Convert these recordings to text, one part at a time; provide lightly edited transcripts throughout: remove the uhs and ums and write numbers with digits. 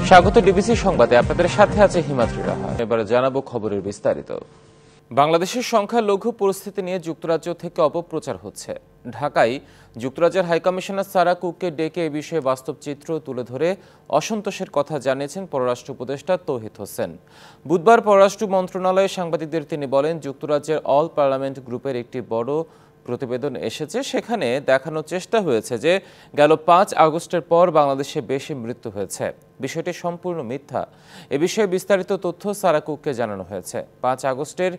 স্বাগত ডিবিসি সংবাদে, আপনাদের সাথে আছে হিমাদ্রি রাহা। এবারে জানাবো খবরের বিস্তারিত। বাংলাদেশের সংখ্যালঘু পরিস্থিতি নিয়ে যুক্তরাজ্য থেকে অপপ্রচার হচ্ছে। ঢাকায় যুক্তরাজ্যের হাইকমিশনার সারা কুককে ডেকে এ বিষয়ে বাস্তব চিত্র তুলে ধরে অসন্তোষের কথা জানিয়েছেন পররাষ্ট্র উপদেষ্টা তৌহিদ হোসেন। বুধবার পররাষ্ট্র মন্ত্রণালয়ে সাংবাদিকদের তিনি বলেন, যুক্তরাজ্যের অল পার্লামেন্ট গ্রুপের একটি বড় প্রতিবেদন এসেছে। সেখানে দেখানোর চেষ্টা হয়েছে যে গেল 5 আগস্টের পর বাংলাদেশে বেশি মৃত্যু হয়েছে। বিষয়টি সম্পূর্ণ মিথ্যা। এ বিষয়ে বিস্তারিত তথ্য সারা কুককে জানানো হয়েছে। 5 আগস্টের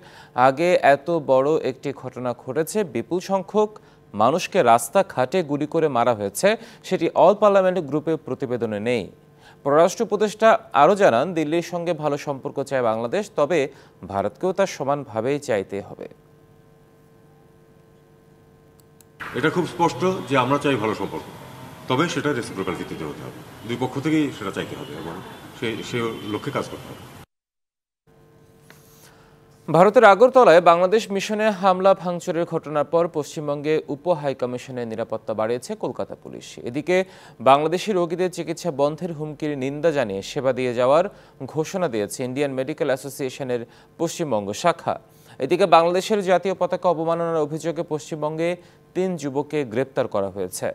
আগে এত বড় একটি ঘটনা ঘটেছে, বিপুল সংখ্যক মানুষকে রাস্তা ঘাটে গুলি করে মারা হয়েছে, সেটি অল পার্লামেন্ট গ্রুপের প্রতিবেদনে নেই। পররাষ্ট্র উপদেষ্টা আরও জানান, দিল্লির সঙ্গে ভালো সম্পর্ক চায় বাংলাদেশ, তবে ভারতকেও তার সমানভাবেই চাইতে হবে। এটা খুব স্পষ্ট যে আমরা চাই ভালো সম্পর্ক, তবে সেটা রেসিপ্রোকাল ভিত্তিতে হতে হবে। দুই পক্ষ থেকেই সেটা চাইতে হবে এবং সে লক্ষ্যে কাজ করতে হবে। ভারতের আগরতলায় বাংলাদেশ মিশনে হামলা ভাঙচুরের ঘটনার পর পশ্চিমবঙ্গে উপ হাইকমিশনের নিরাপত্তা বাড়িয়েছে কলকাতা পুলিশ। এদিকে বাংলাদেশি রোগীদের চিকিৎসা বন্ধের হুমকির নিন্দা জানিয়ে সেবা দিয়ে যাওয়ার ঘোষণা দিয়েছে ইন্ডিয়ান মেডিকেল অ্যাসোসিয়েশনের পশ্চিমবঙ্গ শাখা। এদিকে বাংলাদেশের জাতীয় পতাকা অবমাননার অভিযোগে পশ্চিমবঙ্গে 3 যুবককে গ্রেপ্তার করা হয়েছে।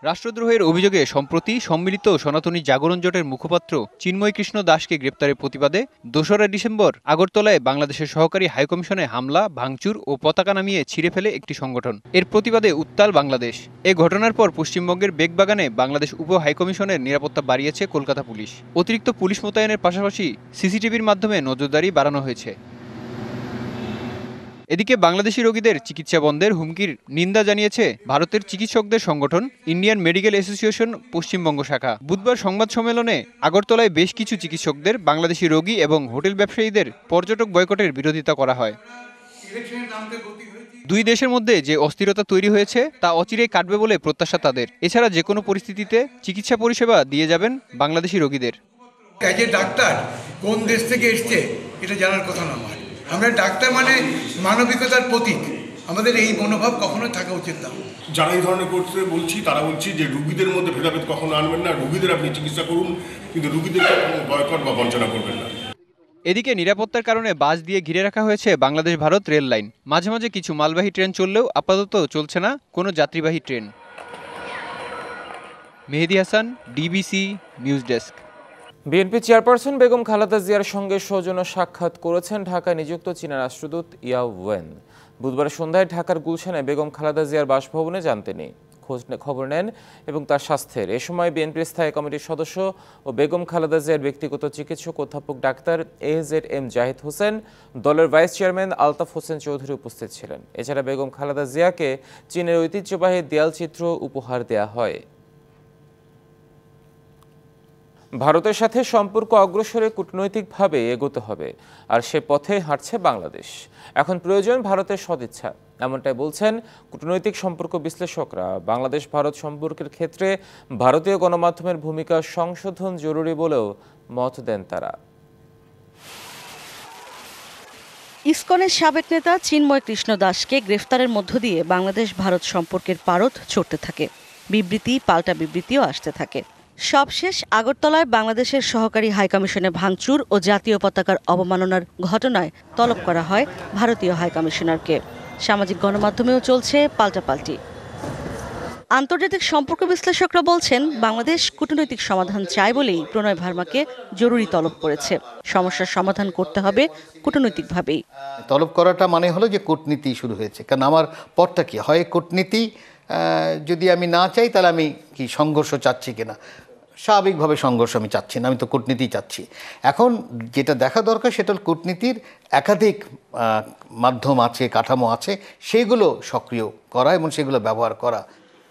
রাষ্ট্রদ্রোহের অভিযোগে সম্প্রতি সম্মিলিত সনাতনী জাগরণ জোটের মুখপাত্র চিন্ময় কৃষ্ণ দাসকে গ্রেপ্তারের প্রতিবাদে 2রা ডিসেম্বর আগরতলায় বাংলাদেশের সহকারী হাইকমিশনে হামলা, ভাঙচুর ও পতাকা নামিয়ে ছিঁড়ে ফেলে একটি সংগঠন। এর প্রতিবাদে উত্তাল বাংলাদেশ। এ ঘটনার পর পশ্চিমবঙ্গের বেগবাগানে বাংলাদেশ উপ হাইকমিশনের নিরাপত্তা বাড়িয়েছে কলকাতা পুলিশ। অতিরিক্ত পুলিশ মোতায়েনের পাশাপাশি সিসিটিভির মাধ্যমে নজরদারি বাড়ানো হয়েছে। এদিকে বাংলাদেশি রোগীদের চিকিৎসা বন্ধের হুমকির নিন্দা জানিয়েছে ভারতের চিকিৎসকদের সংগঠন ইন্ডিয়ান মেডিকেল অ্যাসোসিয়েশন পশ্চিমবঙ্গ শাখা। বুধবার সংবাদ সম্মেলনে আগরতলায় বেশ কিছু চিকিৎসকদের, বাংলাদেশি রোগী এবং হোটেল ব্যবসায়ীদের পর্যটক বয়কটের বিরোধিতা করা হয়। দুই দেশের মধ্যে যে অস্থিরতা তৈরি হয়েছে তা অচিরেই কাটবে বলে প্রত্যাশা তাদের। এছাড়া যে কোনো পরিস্থিতিতে চিকিৎসা পরিষেবা দিয়ে যাবেন বাংলাদেশি রোগীদের। ডাক্তার কোন দেশ থেকে এসছে এটা জানার কথা না। আমরা ডাক্তার মানে মানবিকতার প্রতীক, আমাদের এই মনোভাব কখনো থাকা উচিত না। যারা এই ধরনের করতে বলছি তারা বলছি যে রুগীদের মধ্যে ভেদাভেদ কখনো আনবেন না, রুগীদের আপনি চিকিৎসা করুন, কিন্তু রুগীদেরকে কোনো বয়কট বা বঞ্চনা করবেন না। এদিকে নিরাপত্তার কারণে বাস দিয়ে ঘিরে রাখা হয়েছে বাংলাদেশ ভারত রেল লাইন। মাঝে মাঝে কিছু মালবাহী ট্রেন চললেও আপাতত চলছে না কোনো যাত্রীবাহী train. Mehedi Hasan, DBC news desk. BNP chairperson Begum Khaleda জিয়ার সঙ্গে সৌজন্য সাক্ষাৎ করেছেন ঢাকায় নিযুক্ত চীনা রাষ্ট্রদূত ইয়াও ওয়েন। বুধবার সন্ধ্যায় ঢাকার গুলশানে বেগম খালেদা জিয়ার বাসভবনে যান তিনি, খবর নেন এবং তার স্বাস্থ্যের। এ সময় বিএনপির স্থায়ী কমিটির সদস্য ও বেগম খালেদা জিয়ার ব্যক্তিগত চিকিৎসক অধ্যাপক ডাক্তার AZM জাহিদ হোসেন, দলের ভাইস চেয়ারম্যান আলতাফ হোসেন চৌধুরী উপস্থিত ছিলেন। এছাড়া বেগম খালেদা জিয়াকে চীনের ঐতিহ্যবাহী দেয়ালচিত্র উপহার দেয়া হয়। ভারতের সাথে সম্পর্ক অগ্রসরে কূটনৈতিকভাবে এগোতে হবে, আর সে পথে হাঁটছে বাংলাদেশ। এখন প্রয়োজন ভারতের সদিচ্ছা, এমনটাই বলছেন কূটনৈতিক সম্পর্ক বিশ্লেষকরা। বাংলাদেশ ভারত সম্পর্কের ক্ষেত্রে ভারতীয় গণমাধ্যমের ভূমিকা সংশোধন জরুরি বলেও মত দেন তারা। ইসকনের সাবেক নেতা চিন্ময় কৃষ্ণ দাসকে গ্রেফতারের মধ্য দিয়ে বাংলাদেশ ভারত সম্পর্কের পারদ চড়তে থাকে। বিবৃতি পাল্টা বিবৃতিও আসতে থাকে। সবশেষ আগরতলায় বাংলাদেশের সহকারী হাইকমিশনে ভাঙচুর ও জাতীয় পতাকার অবমাননার ঘটনায় তলব করা হয় ভারতীয় হাইকমিশনারকে। সামাজিক গণমাধ্যমেও চলছে পাল্টাপাল্টি। আন্তর্জাতিক সম্পর্ক বিশ্লেষকরা বলছেন, বাংলাদেশ কূটনৈতিক সমাধান চায় বলেই প্রণয় ভার্মাকে জরুরি তলব করেছে। সমস্যার সমাধান করতে হবে কূটনৈতিকভাবেই। তলব করাটা মানে হলো যে কূটনীতি শুরু হয়েছে। কারণ আমার পথটা কি হয়, কূটনীতি যদি আমি না চাই তাহলে আমি কি সংঘর্ষ চাচ্ছি কিনা। স্বাভাবিকভাবে সংঘর্ষ আমি চাচ্ছি না, আমি তো কূটনীতি চাচ্ছি। এখন যেটা দেখা দরকার সেটা হল কূটনীতির একাধিক মাধ্যম আছে, কাঠামো আছে, সেগুলো সক্রিয় করা এবং সেগুলো ব্যবহার করা।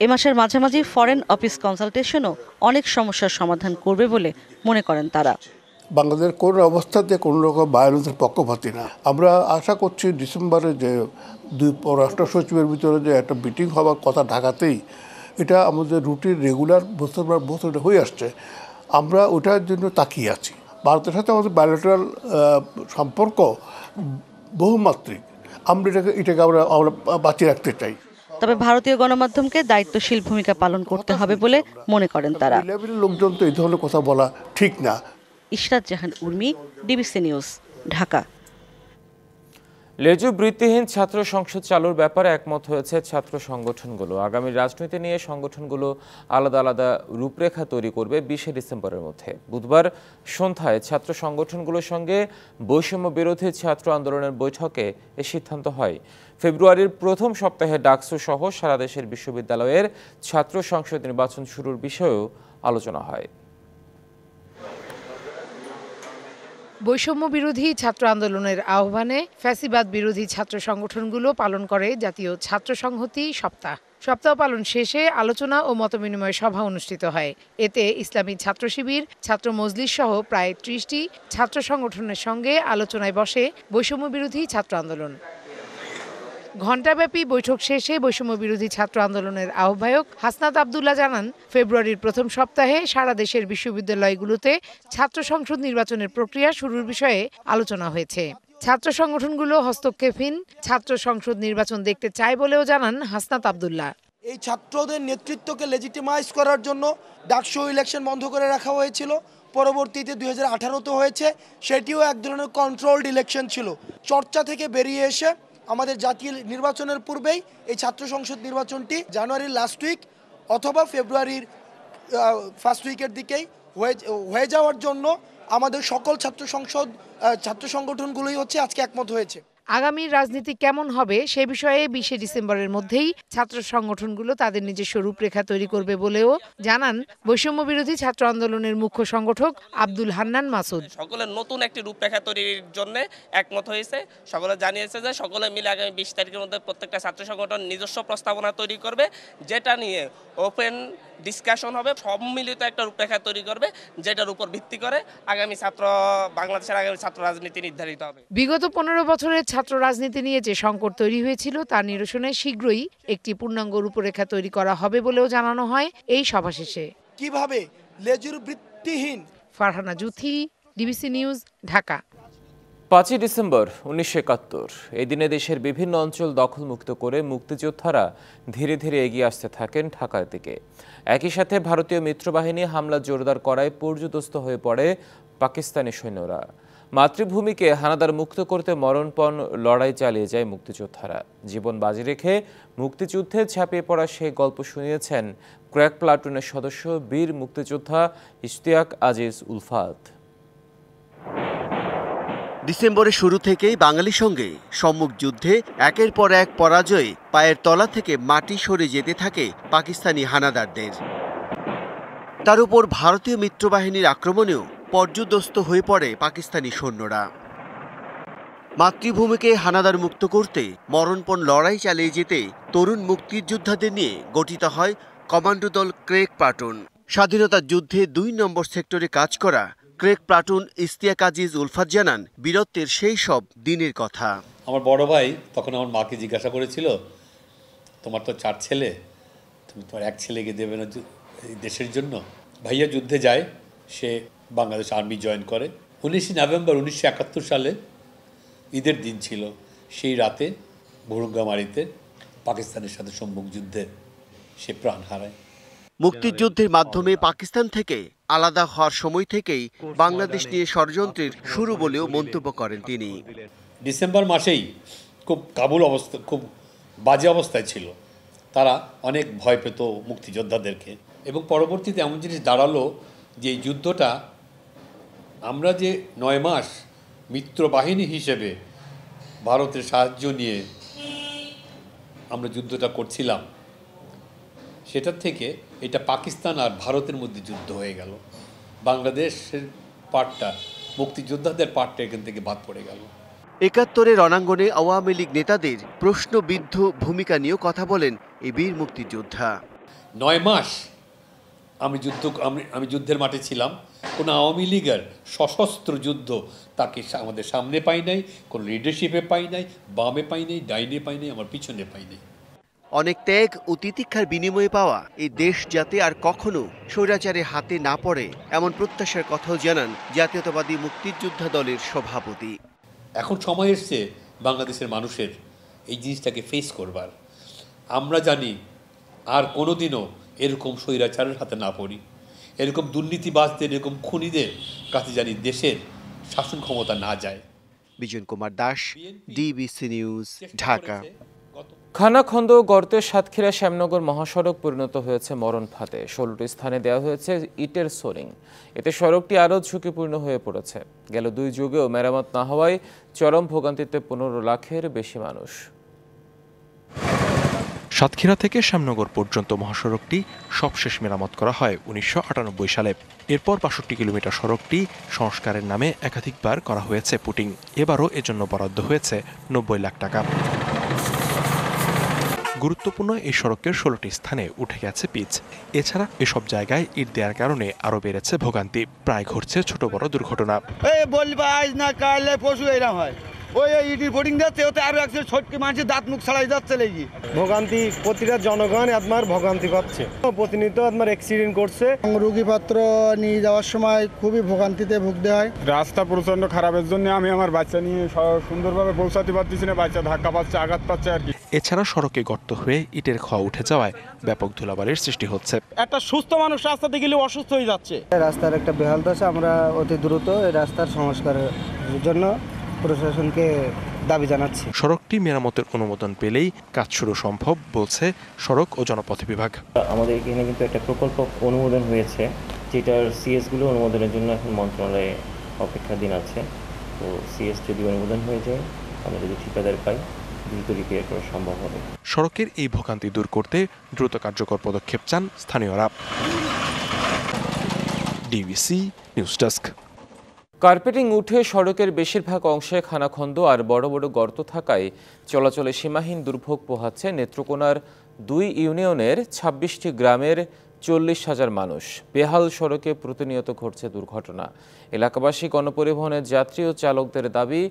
এ মাসের মাঝামাঝি ফরেন অফিস কনসালটেশনও অনেক সমস্যার সমাধান করবে বলে মনে করেন তারা। বাংলাদেশের কোন অবস্থাতে কোনো রকম ভায়োলেন্সের পক্ষপাতী না। আমরা আশা করছি ডিসেম্বরে যে দুই পররাষ্ট্র সচিবের ভিতরে যে একটা মিটিং হওয়ার কথা ঢাকাতেই, এটা আমাদের রুটিন রেগুলার বছর হয়ে আসছে। আমরা ওটার জন্য তাকিয়ে আছি। ভারতের সাথে আমাদের বায়োলেটারাল সম্পর্ক বহুমাত্রিক। আমরা এটাকে আমরা বাঁচিয়ে রাখতে চাই। তবে ভারতীয় গণমাধ্যমকে দায়িত্বশীল ভূমিকা পালন করতে হবে বলে মনে করেন তারা। লোকজন তো এই ধরনের কথা বলা ঠিক না। ইশরাত জাহান উর্মি, ডিবিসি নিউজ, ঢাকা। লেজু বৃত্তিহীন ছাত্র সংসদ চালুর ব্যাপারে একমত হয়েছে ছাত্র সংগঠনগুলো। আগামী রাজনীতি নিয়ে সংগঠনগুলো আলাদা আলাদা রূপরেখা তৈরি করবে 20 ডিসেম্বরের মধ্যে। বুধবার সন্ধ্যায় ছাত্র সংগঠনগুলোর সঙ্গে বৈষম্য বিরোধী ছাত্র আন্দোলনের বৈঠকে এ সিদ্ধান্ত হয়। ফেব্রুয়ারির প্রথম সপ্তাহে ডাকসু সহ সারা দেশের বিশ্ববিদ্যালয়ের ছাত্র সংসদ নির্বাচন শুরুর বিষয়েও আলোচনা হয়। বৈষম্য বিরোধী ছাত্র আন্দোলনের আহ্বানে ফ্যাসিবাদ বিরোধী ছাত্র সংগঠনগুলো পালন করে জাতীয় ছাত্র সংহতি সপ্তাহ। সপ্তাহ পালন শেষে আলোচনা ও মতবিনিময় সভা অনুষ্ঠিত হয়। এতে ইসলামী ছাত্র শিবির, ছাত্র মজলিস সহ প্রায় 30টি ছাত্র সংগঠনের সঙ্গে আলোচনায় বসে বৈষম্য বিরোধী ছাত্র আন্দোলন। ঘণ্টাব্যাপী বৈঠক শেষে বৈষম্য বিরোধী ছাত্র আন্দোলনের আহ্বায়ক হাসনাত আবদুল্লাহ জানান, ফেব্রুয়ারির প্রথম সপ্তাহে সারা দেশের বিশ্ববিদ্যালয়গুলোতে ছাত্র সংসদ নির্বাচনের প্রক্রিয়া শুরুর বিষয়ে আলোচনা হয়েছে। ছাত্র সংগঠনগুলো হস্তক্ষেপহীন ছাত্র সংসদ নির্বাচন দেখতে চায় বলেও জানান হাসনাত আবদুল্লাহ। এই ছাত্রদের নেতৃত্বকে লেজিটিমাইজ করার জন্য ডাকসু ইলেকশন বন্ধ করে রাখা হয়েছিল। পরবর্তীতে 2018-তে হয়েছে, সেটিও এক ধরনের কন্ট্রোলড ইলেকশন ছিল। চর্চা থেকে বেরিয়ে এসে আমাদের জাতীয় নির্বাচনের পূর্বেই এই ছাত্র সংসদ নির্বাচনটি জানুয়ারির লাস্ট উইক অথবা ফেব্রুয়ারির ফার্স্ট উইকের দিকেই হয়ে যাওয়ার জন্য আমাদের সকল ছাত্র সংগঠনগুলোই আজকে একমত হয়েছে। আগামী রাজনীতি কেমন হবে সে বিষয়ে 20 ডিসেম্বরের মধ্যেই ছাত্র সংগঠনগুলো তাদের নিজস্ব রূপরেখা তৈরি করবে বলেও জানান বৈষম্য বিরোধী ছাত্র আন্দোলনের মুখ্য সংগঠক আব্দুল হান্নান মাসুদ। সকলের নতুন একটি রূপরেখা তৈরির জন্য একমত হয়েছে। সকলে জানিয়েছে যে সকলে মিলে আগামী 20 তারিখের মধ্যে প্রত্যেকটা ছাত্র সংগঠন নিজস্ব প্রস্তাবনা তৈরি করবে, যেটা নিয়ে ওপেন ডিসকাশন হবে, সম্মিলিত একটা রূপরেখা তৈরি করবে, যেটার উপর ভিত্তি করে বাংলাদেশের আগামী ছাত্র রাজনীতি নির্ধারিত হবে। বিগত 15 বছরের ছাত্র রাজনীতি নিয়ে যে সংকট তৈরি হয়েছিল তার নিরসনে শীঘ্রই একটি পূর্ণাঙ্গ রূপরেখা তৈরি করা হবে বলেও জানানো হয় এই সভা শেষে। কিভাবে লেজুর বৃত্তিহীন। Farhana Juthi, DBC news, Dhaka. 5 December 1971 এই দিনে দেশের বিভিন্ন অঞ্চল দখলমুক্ত করে মুক্তিযোদ্ধারা ধীরে ধীরে এগিয়ে আসতে থাকেন ঢাকার দিকে। একই সাথে ভারতীয় মিত্রবাহিনী হামলা জোরদার করায় পর্যুদস্ত হয়ে পড়ে পাকিস্তানি সৈন্যরা। মাতৃভূমিকে হানাদার মুক্ত করতে মরণপণ লড়াই চালিয়ে যায় মুক্তিযোদ্ধারা। জীবন বাজি রেখে মুক্তিযুদ্ধে ঝাঁপিয়ে পড়া সেই গল্প শুনিয়েছেন ক্র্যাক প্লাটুনের সদস্য বীর মুক্তিযোদ্ধা ইশতিয়াক আজিজ উলফাত। ডিসেম্বরের শুরু থেকেই বাঙালির সঙ্গে সম্মুখ যুদ্ধে একের পর এক পরাজয়ে পায়ের তলা থেকে মাটি সরে যেতে থাকে পাকিস্তানি হানাদারদের। তার উপর ভারতীয় মিত্রবাহিনীর আক্রমণেও পর্যুদস্ত হয়ে পড়ে পাকিস্তানি সৈন্যরা। মাতৃভূমিকে হানাদার মুক্ত করতে মরণপণ লড়াই চালিয়ে যেতে তরুণ মুক্তিযোদ্ধাদের নিয়ে গঠিত হয় কমান্ডো দল ক্রেক প্লাটুন। স্বাধীনতা যুদ্ধে 2 নম্বর সেক্টরে কাজ করা ক্রেক প্লাটুন ইশতিয়াক আজিজ উলফাত জানান বীরত্বের সেই সব দিনের কথা। আমার বড় ভাই তখন আমার মাকে জিজ্ঞাসা করেছিল, তোমার তো 4 ছেলে, তুমি তোমার এক ছেলেকে দেবে না দেশের জন্য? ভাইয়া যুদ্ধে যায়, সে বাংলাদেশ আর্মি জয়েন করে। 19 নভেম্বর 1971 সালে ঈদের দিন ছিল। সেই রাতে ভুরুঙ্গামারিতে পাকিস্তানের সাথে সম্মুখ যুদ্ধে সে প্রাণ হারায়। মুক্তিযুদ্ধের মাধ্যমে পাকিস্তান থেকে আলাদা হওয়ার সময় থেকেই বাংলাদেশ নিয়ে ষড়যন্ত্রের শুরু বলেও মন্তব্য করেন তিনি। ডিসেম্বর মাসেই খুব বাজে অবস্থায় ছিল। তারা অনেক ভয় পেত মুক্তিযোদ্ধাদেরকে, এবং পরবর্তীতে এমন জিনিস দাঁড়ালো যে এই যুদ্ধটা আমরা যে 9 মাস মিত্রবাহিনী হিসেবে ভারতের সাহায্য নিয়ে আমরা যুদ্ধটা করছিলাম, সেটার থেকে এটা পাকিস্তান আর ভারতের মধ্যে যুদ্ধ হয়ে গেল। বাংলাদেশের পার্টটা, মুক্তিযোদ্ধাদের পার্টটা এখান থেকে বাদ পড়ে গেল। 71-এর রণাঙ্গনে আওয়ামী লীগ নেতাদের প্রশ্নবিদ্ধ ভূমিকা নিয়েও কথা বলেন এই বীর মুক্তিযোদ্ধা। 9 মাস আমি যুদ্ধের মাঠে ছিলাম। কোনো আওয়ামী লীগের সশস্ত্র যুদ্ধ তাকে আমাদের সামনে পাই নাই, কোনো লিডারশিপে পাই নাই, বামে পাই নাই, ডাইনে পাই নাই, আমার পিছনে পাই নাই। অনেক ত্যাগ ও তিতিক্ষার বিনিময়ে পাওয়া এই দেশ যাতে আর কখনো স্বৈরাচারের হাতে না পড়ে, এমন প্রত্যাশার কথাও জানান জাতীয়তাবাদী মুক্তিযোদ্ধা দলের সভাপতি। এখন সময় এসছে বাংলাদেশের মানুষের এই জিনিসটাকে ফেস করবার। আমরা জানি আর কোনোদিনও এরকম স্বৈরাচারের হাতে না পড়ি, এরকম দুর্নীতিবাজদের, এরকম খুনিদের কাছে জানি দেশের শাসন ক্ষমতা না যায়। Bijan Kumar Das, DBC news, Dhaka. খানাখন্দ গর্তে সাতক্ষীরা শ্যামনগর মহাসড়ক পরিণত হয়েছে মরণ ফাঁদে। 16টি স্থানে দেওয়া হয়েছে ইটের সোরিং। এতে সড়কটি আরও ঝুঁকিপূর্ণ হয়ে পড়েছে। গেল 2 যুগেও মেরামত না হওয়ায় চরম ভোগান্তিতে 15 লাখের বেশি মানুষ। সাতক্ষীরা থেকে শ্যামনগর পর্যন্ত মহাসড়কটি সবশেষ মেরামত করা হয় 1998 সালে। এরপর 62 কিলোমিটার সড়কটি সংস্কারের নামে একাধিকবার করা হয়েছে পুটিং। এবারও এজন্য বরাদ্দ হয়েছে 90 লাখ টাকা। গুরুত্বপূর্ণ এই সড়কের 16টি স্থানে উঠে গেছে পিচ। এছাড়া এসব জায়গায় ইট দেওয়ার কারণে আরও বেড়েছে ভোগান্তি। প্রায় ঘটছে ছোট বড় দুর্ঘটনা। ভোগান্তি প্রতিটা জনগণ আপনার ভোগান্তি পাচ্ছে, প্রতিনিয়ত আপনার অ্যাক্সিডেন্ট করছে। রোগীপত্র নিয়ে যাওয়ার সময় খুবই ভোগান্তিতে ভুগতে হয়। রাস্তা প্রচন্ড খারাপের জন্য আমি আমার বাচ্চা নিয়ে সুন্দরভাবে পৌঁছাতে পারতেছি না। বাচ্চা ধাক্কা পাচ্ছে, আঘাত পাচ্ছে আর কি। এছাড়া সড়কে গর্ত হয়ে ইটের খোয়া উঠে যাওয়ায় ব্যাপক ধুলাবালির সৃষ্টি হচ্ছে। একটা সুস্থ মানুষ রাস্তাতে গেলে অসুস্থ হয়ে যাচ্ছে। রাস্তার একটা বেহাল দশা, আমরা অতি দ্রুত এই রাস্তার সংস্কারের জন্য প্রশাসনকে দাবি জানাচ্ছি। সড়কটি মেরামতের অনুমোদন পেলেই কাজ শুরু সম্ভব বলছে সড়ক ও জনপথ বিভাগ। আমাদের এখানে কিন্তু একটা প্রকল্প অনুমোদন হয়েছে, যেটার সিএস গুলো অনুমোদনের জন্য এখন মন্ত্রণালয়ে অপেক্ষাধীন আছে। তো সিএস যদি অনুমোদন হয়ে যায়, আমরা যদি ঠিকাদার পাই, দ্রুত রিপেয়ার করা সম্ভব হবে। সড়কের এই ভোগান্তি দূর করতে দ্রুত কার্যকর পদক্ষেপ চান স্থানীয়রা। DBC news desk. কার্পেটিং উঠে সড়কের বেশিরভাগ অংশে খানাখন্দ আর বড় বড় গর্ত থাকায় চলাচলে সীমাহীন দুর্ভোগ পোহাচ্ছে নেত্রকোনার 2 ইউনিয়নের 26টি গ্রামের 40,000 মানুষ। বেহাল সড়কে প্রতিনিয়ত ঘটছে দুর্ঘটনা। এলাকাবাসী, গণপরিবহনের যাত্রী ও চালকদের দাবি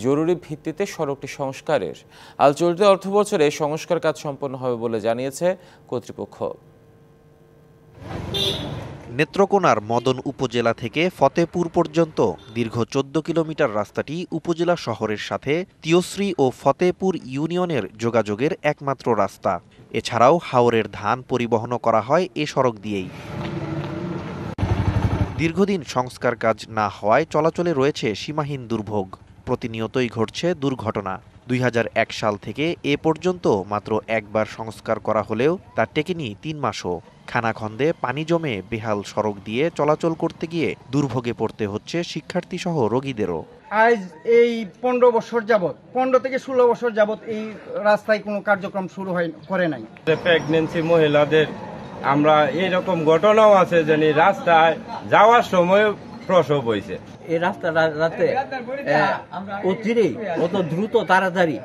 জরুরি ভিত্তিতে সড়কটি সংস্কারের। আর চলতি অর্থবছরে সংস্কার কাজ সম্পন্ন হবে বলে জানিয়েছে কর্তৃপক্ষ। নেত্রকোনার মদন উপজেলা থেকে ফতেপুর পর্যন্ত দীর্ঘ 14 কিলোমিটার রাস্তাটি উপজেলা শহরের সাথে তিয়শ্রী ও ফতেপুর ইউনিয়নের যোগাযোগের একমাত্র রাস্তা। এছাড়াও হাওরের ধান পরিবহনও করা হয় এ সড়ক দিয়েই। দীর্ঘদিন সংস্কার কাজ না হওয়ায় চলাচলে রয়েছে সীমাহীন দুর্ভোগ। প্রতিনিয়তই ঘটছে দুর্ঘটনা। 2001 সাল থেকে এ পর্যন্ত মাত্র একবার সংস্কার করা হলেও তা টেকেনি 3 মাসও। খানাখন্দে পানি জমে বেহাল সড়ক দিয়ে চলাচল করতে গিয়ে দুর্ভোগে পড়তে হচ্ছে শিক্ষার্থী সহ রোগীদেরও। আজ এই 15 বছর যাবত, 15 থেকে 16 বছর যাবত এই রাস্তায় কোনো কার্যক্রম শুরু করে নাই। প্রেগনেন্সি মহিলাদের আমরা এইরকম ঘটনাও আছে যে রাস্তায় যাওয়ার সময় প্রসব হয়েছে। এই রাস্তাটা রাতে অচিরেই অত দ্রুত তাড়াতাড়ি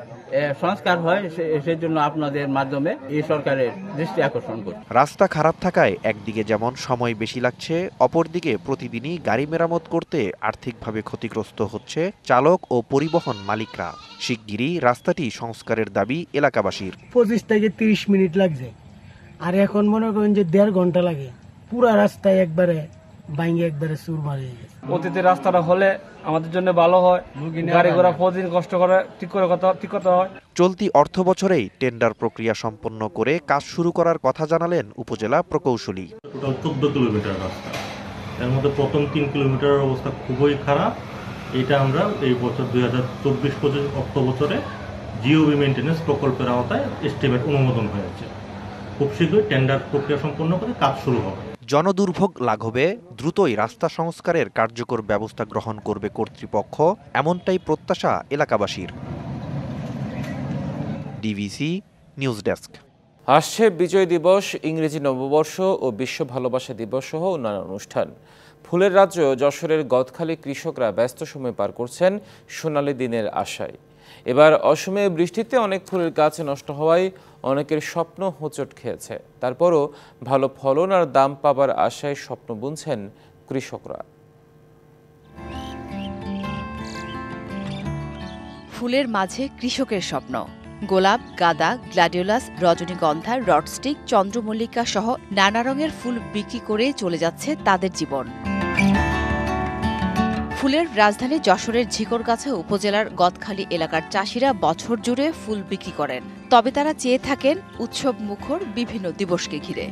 সংস্কার হয়, সেজন্য আপনাদের মাধ্যমে এই সরকারের দৃষ্টি আকর্ষণ করি। রাস্তা খারাপ থাকায় একদিকে যেমন সময় বেশি লাগছে, অপরদিকে প্রতিদিনই গাড়ি মেরামত করতে আর্থিকভাবে ক্ষতিগ্রস্ত হচ্ছে চালক ও পরিবহন মালিকরা। শিগগিরই রাস্তাটি সংস্কারের দাবি এলাকাবাসীর। 25 থেকে 30 মিনিট লাগছে, আর এখন মনে করেন যে 1.5 ঘন্টা লাগে। পুরা রাস্তায় একবারে ভাঙে একবারে চুরমার হয়ে গেছে। অতীতে রাস্তাটা হলে আমাদের জন্য ভালো হয়, গাড়ি ঘোড়া প্রতিদিন কষ্ট করে ঠিক করতে হয়। চলতি অর্থ বছরেই টেন্ডার প্রক্রিয়া সম্পন্ন করে কাজ শুরু করার কথা জানালেন উপজেলা প্রকৌশলী। টোটাল 14 কিলোমিটার রাস্তা, এর মধ্যে প্রথম 3 কিলোমিটারের অবস্থা খুবই খারাপ। এটা আমরা এই বছর 2024-25 অর্থ বছরে জিওবি মেইনটেনেন্স প্রকল্পের আওতায় এস্টিমেট অনুমোদন হয়েছে। খুব শীঘ্রই টেন্ডার প্রক্রিয়া সম্পন্ন করে কাজ শুরু হবে। জনদুর্ভোগ লাঘবে দ্রুতই রাস্তা সংস্কারের কার্যকর ব্যবস্থা গ্রহণ করবে কর্তৃপক্ষ, এমনটাই প্রত্যাশা এলাকাবাসীর। DBC news desk. আসছে বিজয় দিবস, ইংরেজি নববর্ষ ও বিশ্ব ভালোবাসা দিবস সহ অন্যান্য অনুষ্ঠান। ফুলের রাজ্য যশোরের গদখালি কৃষকরা ব্যস্ত সময় পার করছেন সোনালী দিনের আশায়। এবার অসময়ে বৃষ্টিতে অনেক ফুলের গাছ নষ্ট হওয়ায় অনেকের স্বপ্ন হোঁচট খেয়েছে। তারপরও ভালো ফলন আর দাম পাবার আশায় স্বপ্ন বুনছেন কৃষকরা। ফুলের মাঝে কৃষকের স্বপ্ন। গোলাপ, গাঁদা, গ্ল্যাডিওলাস, রজনীগন্ধা, রডস্টিক, চন্দ্রমল্লিকা সহ নানা রঙের ফুল বিক্রি করে চলে যাচ্ছে তাদের জীবন। ফুলের রাজধানী যশোরের ঝিকরগাছা উপজেলার গদখালি এলাকার চাষিরা বছর জুড়ে ফুল বিক্রি করেন, তবে তারা চেয়ে থাকেন উৎসব মুখর বিভিন্ন দিবসকে ঘিরে।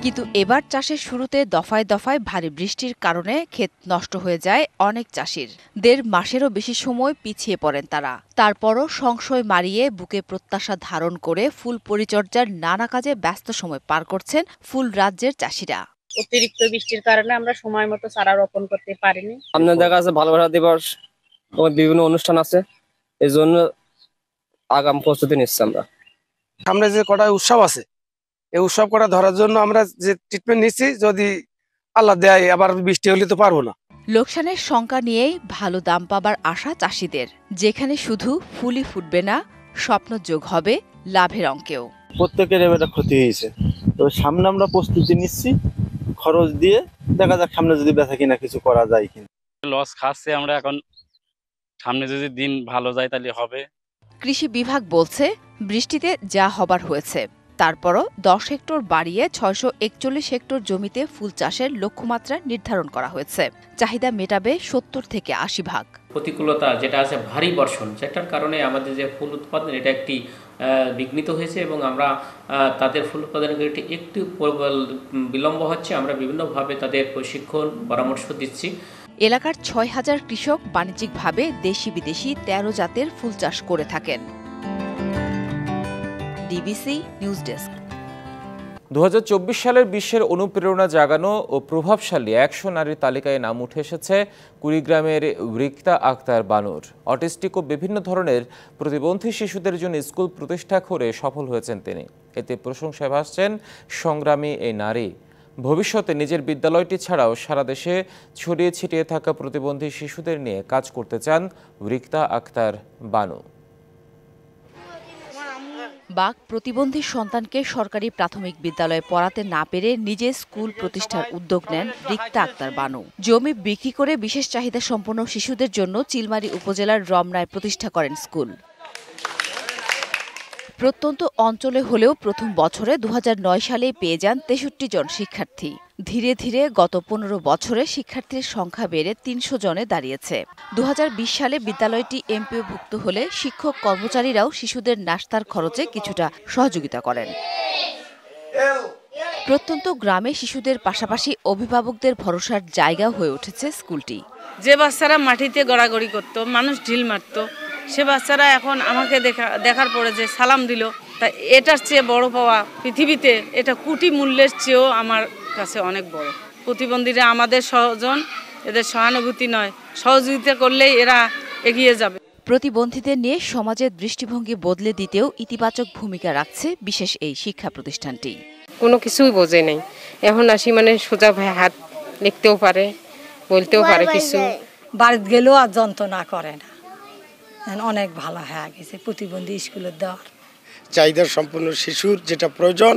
কিন্তু এবার চাষের শুরুতে দফায় দফায় ভারী বৃষ্টির কারণে ক্ষেত নষ্ট হয়ে যায় অনেক চাষির। ১.৫ মাসেরও বেশি সময় পিছিয়ে পড়েন তারা। তারপরও সংশয় মারিয়ে বুকে প্রত্যাশা ধারণ করে ফুল পরিচর্যার নানা কাজে ব্যস্ত সময় পার করছেন ফুল রাজ্যের চাষিরা। অতিরিক্ত বৃষ্টির কারণে আমরা সময় মতো চারা রোপণ করতে পারিনি। সামনে দেখা আছে ভালোবাসা দিবস ও বিভিন্ন অনুষ্ঠান আছে, এই জন্য আগাম প্রস্তুতি নিচ্ছি আমরা। সামনে যে কটা উৎসব আছে, এই উৎসব কটা ধরার জন্য আমরা যে ট্রিটমেন্ট নিচ্ছি, যদি আল্লাহ দেয় আবার বৃষ্টি হলে তো পারবো না। লোকসানের শঙ্কা নিয়েই ভালো দাম পাবার আশা চাষিদের, যেখানে শুধু ফুলই ফুটবে না, স্বপ্ন যোগ হবে লাভের অঙ্কেও। প্রত্যেকের এবারে ক্ষতি হয়েছে, তো সামনে আমরা প্রস্তুতি নিচ্ছি, খরচ দিয়ে দেখা যাক সামনে যদি বেচা কিনা কিছু করা যায় কিনা। লস খাচ্ছে আমরা, এখন সামনে যদি দিন ভালো যায় তাহলে হবে। কৃষি বিভাগ বলছে বৃষ্টিতে যা হবার হয়েছে, তারপরও 10 হেক্টর বাড়িয়ে 641 হেক্টর জমিতে ফুল চাষের লক্ষ্যমাত্রা নির্ধারণ করা হয়েছে। চাহিদা মেটাবে 70 থেকে 80 ভাগ। প্রতিকূলতা যেটা আছে ভারী বর্ষণ, যেটার কারণে আমাদের যে ফুল উৎপাদন এটা একটি বিঘ্নিত হয়েছে এবং আমরা তাদের ফুল উৎপাদনের ক্ষেত্রে একটু বিলম্ব হচ্ছে। আমরা বিভিন্নভাবে তাদের প্রশিক্ষণ পরামর্শ দিচ্ছি। এলাকার 6000 কৃষক বাণিজ্যিকভাবে দেশি বিদেশি 13 জাতের ফুল চাষ করে থাকেন। DBC news desk. 2024 সালের বিশ্বের অনুপ্রেরণা জাগানো ও প্রভাবশালী 100 নারীর তালিকায় নাম উঠে এসেছে কুড়িগ্রামের রিক্তা আক্তার বানুর। অটিস্টিক ও বিভিন্ন ধরনের প্রতিবন্ধী শিশুদের জন্য স্কুল প্রতিষ্ঠা করে সফল হয়েছেন তিনি। এতে প্রশংসায় ভাসছেন সংগ্রামী এই নারী। ভবিষ্যতে নিজের বিদ্যালয়টি ছাড়াও সারা দেশে ছড়িয়ে ছিটিয়ে থাকা প্রতিবন্ধী শিশুদের নিয়ে কাজ করতে চান রিক্তা আক্তার বানু। বাক প্রতিবন্ধী সন্তানকে সরকারি প্রাথমিক বিদ্যালয়ে পড়াতে না পেরে নিজে স্কুল প্রতিষ্ঠার উদ্যোগ নেন রিক্তা আক্তার বানু। জমি বিক্রি করে বিশেষ চাহিদা সম্পন্ন শিশুদের জন্য চিলমারী উপজেলার রমনায় প্রতিষ্ঠা করেন স্কুল। প্রত্যন্ত অঞ্চলে হলেও প্রথম বছরে 2009 সালে পেয়ে যান 63 জন শিক্ষার্থী। ধীরে ধীরে গত 15 বছরে শিক্ষার্থীর সংখ্যা বেড়ে 300 জনে দাঁড়িয়েছে। 2020 সালে বিদ্যালয়টি এমপিওভুক্ত হলে শিক্ষক কর্মচারীরাও শিশুদের নাস্তার খরচে কিছুটা সহযোগিতা করেন। প্রত্যন্ত গ্রামে শিশুদের পাশাপাশি অভিভাবকদের ভরসার জায়গা হয়ে উঠেছে স্কুলটি। যে বাচ্চারা মাটিতে গড়াগড়ি করত, মানুষ ঢিল মারত, সে বাচ্চারা এখন আমাকে দেখার পরে যে সালাম দিল, তা এটার চেয়ে বড় পাওয়া পৃথিবীতে, এটা কোটি মূল্যের চেয়েও আমার কাছে অনেক বড়। প্রতিবন্ধীরা আমাদের স্বজন, এদের সহানুভূতি নয়, সহযোগিতা করলেই এরা এগিয়ে যাবে। প্রতিবন্ধীদের নিয়ে সমাজের দৃষ্টিভঙ্গি বদলে দিতেও ইতিবাচক ভূমিকা রাখছে বিশেষ এই শিক্ষা প্রতিষ্ঠানটি। কোনো কিছুই বোঝে নাই, এখন আসি মানে সোজা হাত লিখতেও পারে, বলতেও পারে, কিছু বাড়িতে গেলেও আর যন্ত্রণা করে না। অনেক ভালো হয়ে গেছে প্রতিবন্ধী স্কুলের দেওয়ার। চাহিদার সম্পূর্ণ শিশুর যেটা প্রয়োজন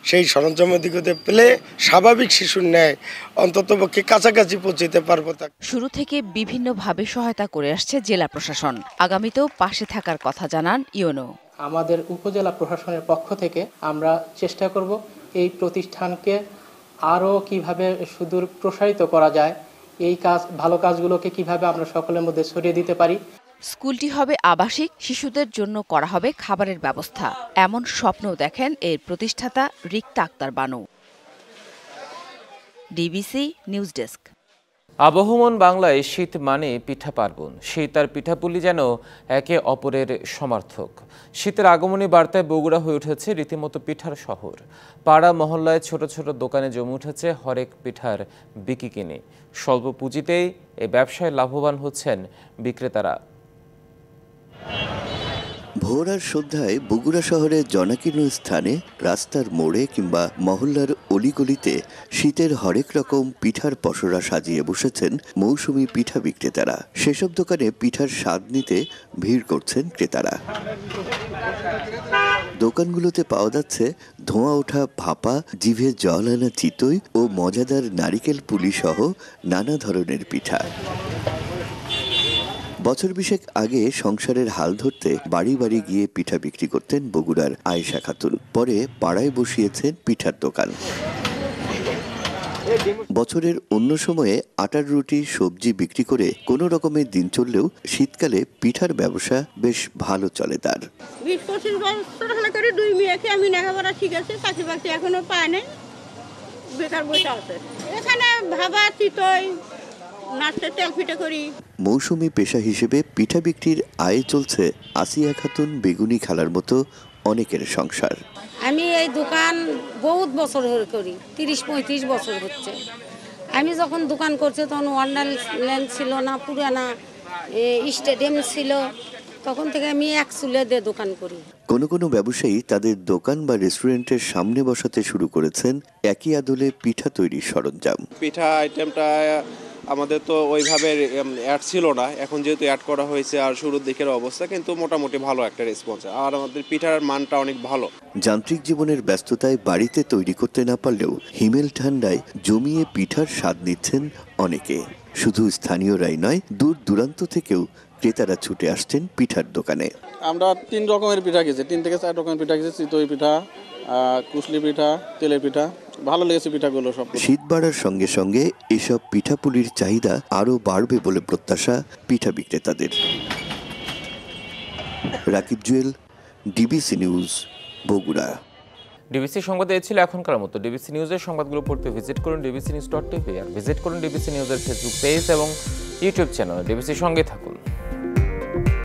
সেই সরঞ্জাম দিকে পেলে স্বাভাবিক শিশুর ন্যায় অন্ততপক্ষে কাছাকাছি পৌঁছতে পারবো। শুরু থেকে বিভিন্নভাবে সহায়তা করে আসছে জেলা প্রশাসন। আগামীতেও পাশে থাকার কথা জানান ইউনো। আমাদের উপজেলা প্রশাসনের পক্ষ থেকে আমরা চেষ্টা করব এই প্রতিষ্ঠানকে আরও কিভাবে সুদূর প্রসারিত করা যায়, এই কাজ ভালো কাজগুলোকে কিভাবে আমরা সকলের মধ্যে ছড়িয়ে দিতে পারি। স্কুলটি হবে আবাসিক, শিশুদের জন্য করা হবে খাবারের ব্যবস্থা, এমন স্বপ্ন দেখেন এর প্রতিষ্ঠাতা Rikta Akter Banu. DBC news desk. আবহমান বাংলায় শীত মানে পিঠা পার্বণ। শীত আর পিঠাপুলি যেন একে অপরের সমার্থক। শীতের আগমনী বার্তায় বগুড়া হয়ে উঠেছে রীতিমতো পিঠার শহর। পাড়া মহল্লায় ছোট ছোট দোকানে জমে উঠেছে হরেক পিঠার বিকিকিনি। স্বল্প পুঁজিতেই এই ব্যবসায় লাভবান হচ্ছেন বিক্রেতারা। ভোর আর সন্ধ্যায় বগুড়া শহরের জনাকীর্ণ স্থানে, রাস্তার মোড়ে কিংবা মহল্লার অলিগলিতে শীতের হরেক রকম পিঠার পসরা সাজিয়ে বসেছেন মৌসুমী পিঠা বিক্রেতারা। সেসব দোকানে পিঠার স্বাদ নিতে ভিড় করছেন ক্রেতারা। দোকানগুলোতে পাওয়া যাচ্ছে ধোঁয়া ওঠা ভাপা, জিভে জল আনা চিতই ও মজাদার নারিকেল পুলি সহ নানা ধরনের পিঠা। বছর বিশেক আগে সংসারের হাল ধরতে বাড়ি বাড়ি গিয়ে পিঠা বিক্রি করতেন বগুড়ার আয়েশা খাতুন। পরে পাড়ায় বসিয়েছেন পিঠার দোকান। বছরের অন্য সময়ে আটার রুটি সবজি বিক্রি করে কোনো রকমের দিন চললেও শীতকালে পিঠার ব্যবসা বেশ ভালো চলে তার। 20-25 বছর হলে করে 2 মেয়েকে আমি লেখাপড়া শিখেছি, চাকরি বাকরি এখনো পাই নাই, বেকার বসে আছে। এখানে ভাবা চিতই নাচতে তেল পিঠা করি। মৌসুমী পেশা হিসেবে পিঠা বিক্রির আয়ে চলছে আসিয়া খাতুন বেগুনি খালার মতো অনেকের সংসার। আমি এই দোকান বহুত বছর ধরে করি, 30-35 বছর হচ্ছে। আমি যখন দোকান করছি তখন ওয়ান্ডারল্যান্ড ছিল না, পুরানা স্টেডিয়াম ছিল, তখন থেকে আমি এক চুলে দিয়ে দোকান করি। কোনো কোনো ব্যবসায়ী তাদের দোকান বা রেস্টুরেন্টের সামনে বসাতে শুরু করেছেন একই আদলে পিঠা তৈরির সরঞ্জাম। পিঠা আইটেমটা আমাদের তো ওইভাবে অ্যাড ছিল না, এখন যেহেতু অ্যাড করা হয়েছে আর শুরুর দিকের অবস্থা, কিন্তু মোটামুটি ভালো একটা রেসপন্স, আর আমাদের পিঠার মানটা অনেক ভালো। যান্ত্রিক জীবনের ব্যস্ততায় বাড়িতে তৈরি করতে না পারলেও হিমেল ঠান্ডায় জমিয়ে পিঠার স্বাদ নিচ্ছেন অনেকে। শুধু স্থানীয়রাই নয়, দূর দূরান্ত থেকেও ক্রেতারা ছুটে আসছেন পিঠার দোকানে। আমরা 3 রকমের পিঠা খেয়েছি, 3 থেকে 4 রকমের পিঠা খেয়েছি, চিতই পিঠা, কুশলি পিঠা, তেলের পিঠা। ভালো লেগেছে পিঠাগুলো সব। শীত বাড়ার সঙ্গে সঙ্গে এসব পিঠাপুলির চাহিদা আরও বাড়বে বলে প্রত্যাশা পিঠা বিক্রেতাদের। Rakib Jewel, DBC news, Bogura. DBC সংবাদে এ ছিল এখনকার মতো। ডিবিসি নিউজের সংবাদগুলো পড়তে ভিজিট করুন dbcnews.tv আর ভিজিট করুন ডিবিসি নিউজের ফেসবুক পেজ এবং ইউটিউব চ্যানেল। ডিবিসির সঙ্গে থাকুন।